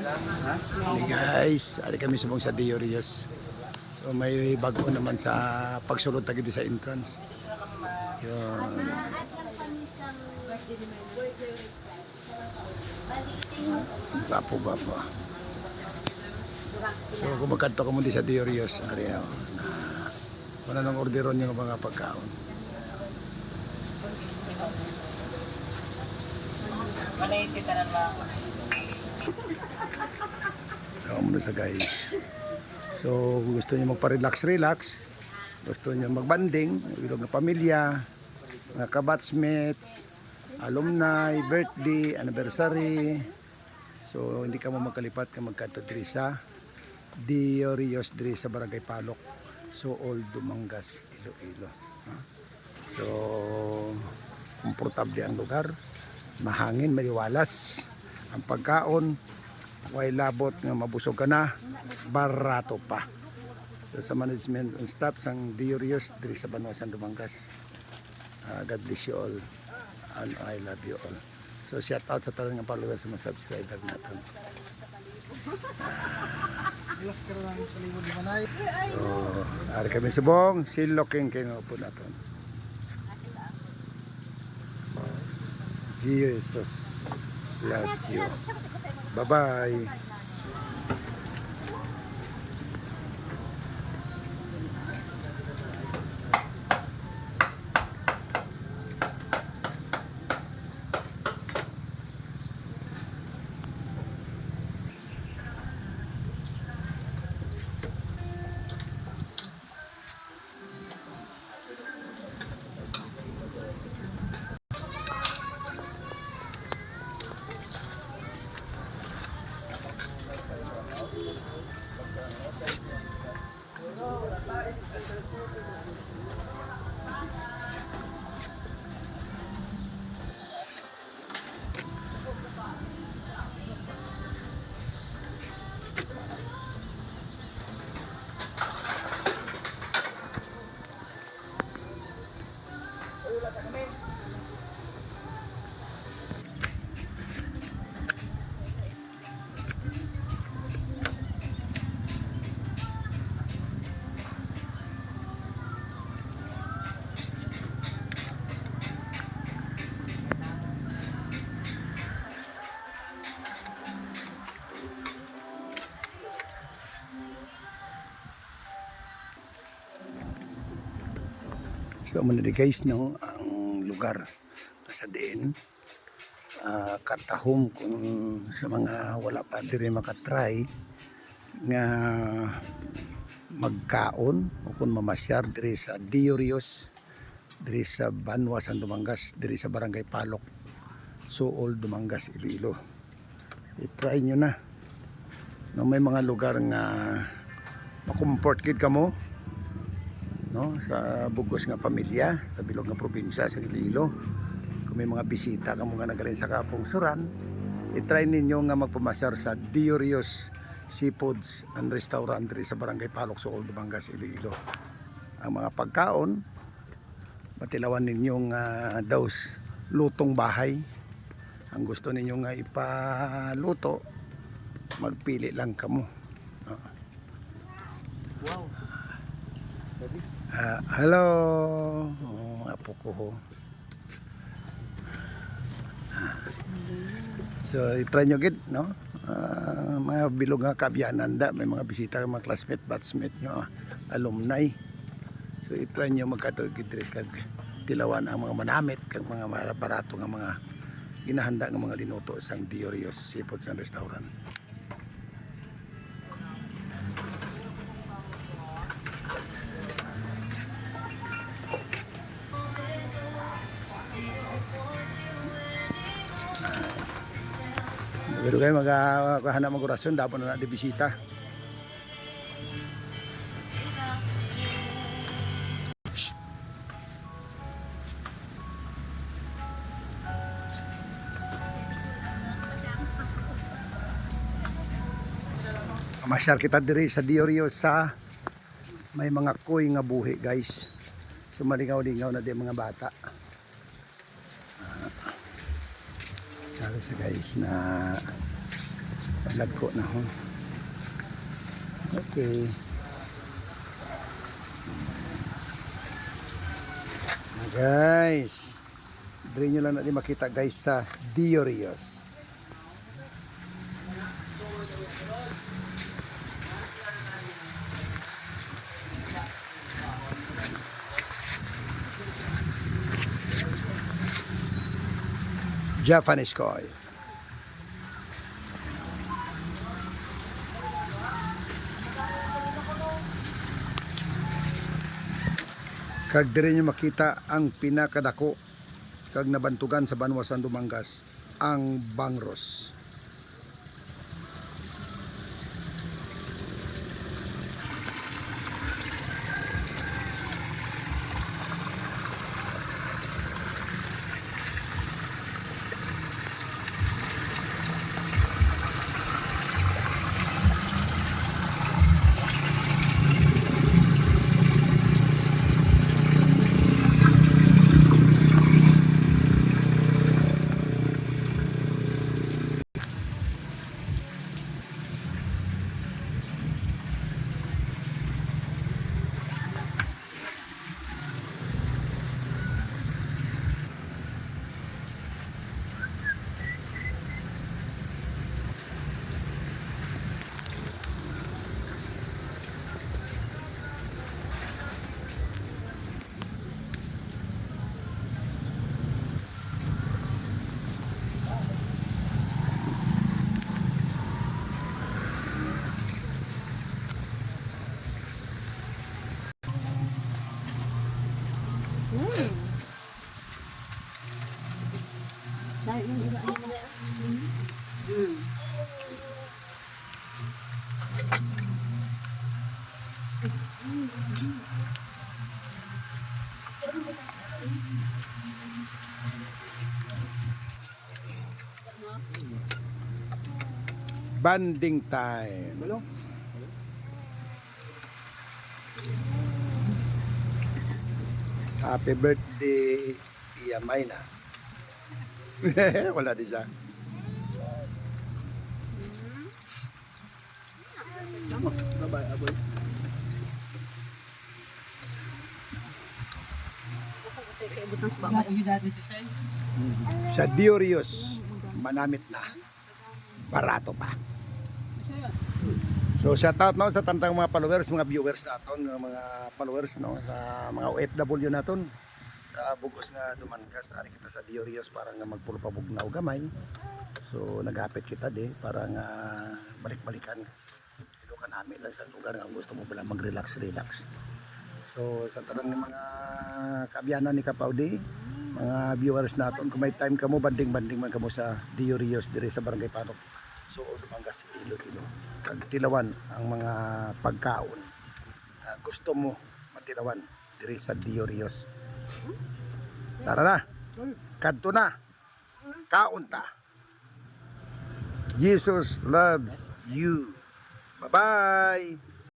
Hey guys, ali kami subong sa Dio Rios. So may bago naman sa pagsulod tagid sa entrance. Yun. Gapo. So kung magkanto ka mo di sa Dio Rios, ari na wala nang orderon yung mga pagkaon. So muna sa guys. So kung gusto niyo magpa-relax, gusto niyo magbanding, ilog na pamilya, mga kabatsmates, alumni, birthday, anniversary. So hindi ka mo magkalipat ka magkanto diri sa Dio Rios diri sa Barangay Palok. So Old Dumangas, Iloilo. So komportable ang lugar, mahangin, maliwalas. Ang pagkaon, way labot nga mabusog ka na, barato pa. So, sa management and staff sang Dio Rios diri sa Banuasan Dumangas. God bless you all and I love you all. So shout out sa tanan nga followers sa mga subscriber natin. So, ari kami subong, siloking kayo po natin. Jesus loves you. Bye-bye. So muna di guys no, ang lugar sa diin katahom kung sa mga wala pa diri makatry nga magkaon o kung mamasyar diri sa Dio Rios diri sa Banuasan Dumangas diri sa Barangay Palok, so Old Dumangas, Iloilo. I-try nyo na no, may mga lugar nga makomfort kid ka mo no, sa bugos nga pamilya sa bilog nga probinsya sa Iloilo. Kung may mga bisita ka mo nga nagaling sa Kapungsuran, i-try ninyo nga magpamasyar sa Dio Rios Seafoods and Restaurant diri sa Barangay Palok sa Old Dumangas, Iloilo. Ang mga pagkaon matilawan ninyong daos lutong bahay. Ang gusto ninyo nga ipaluto, magpili lang kamo. Wow. Hello, apo ko ho. So i-try nyo gid no, mga bilog nga kabyanan da, may mga bisita mga classmate, batchmate nyo, alumni. So i-try nyo magkatog gid kag tilawan ang mga manamit kag mga barato nga mga ginahanda nga mga linuto sang Dio Rios Seafoods and Restaurant. Pero kayo magkahanap ng orasyon, dapat na natin bisita. Masyar kita diri sa Dio Rios sa may mga koy nga buhi guys. So malingaw-lingaw na di mga bata. Sabi sa guys na Lagko na ho. Okay. Guys, diri nyo lang natin makita guys sa Diorios. Japanese koi. Kag diri nyo makita ang pinakadako kag nabantugan sa Banwa San Dumangas, ang Bangros. Banding time. Happy birthday, Pia Mayna. Wala di siya. Bye-bye, aboy. Sa Diorios, manamit na. Barato pa. So shout out no sa tantang mga followers, mga viewers naton, mga followers no, sa mga OFW naton sa bugos nga Dumangas, ari kita sa Diorios para nga magpulpabugnaw gamay. So nagapit kita di para nga balik-balikan. Ito ka namin lang sa lugar nga gusto mo pala mag-relax. So sa tanang ng mga kaabyanan ni Kapaudi, mga viewers naton, kung may time kamo banding-banding man kamo sa Diorios dire sa Barangay Panok. So Dumangas, Iloilo. Kag tilawan ang mga pagkaon na gusto mo matilawan diri sa Diorios. Tara na. Kadto na. Kaon ta. Jesus loves you. Bye-bye.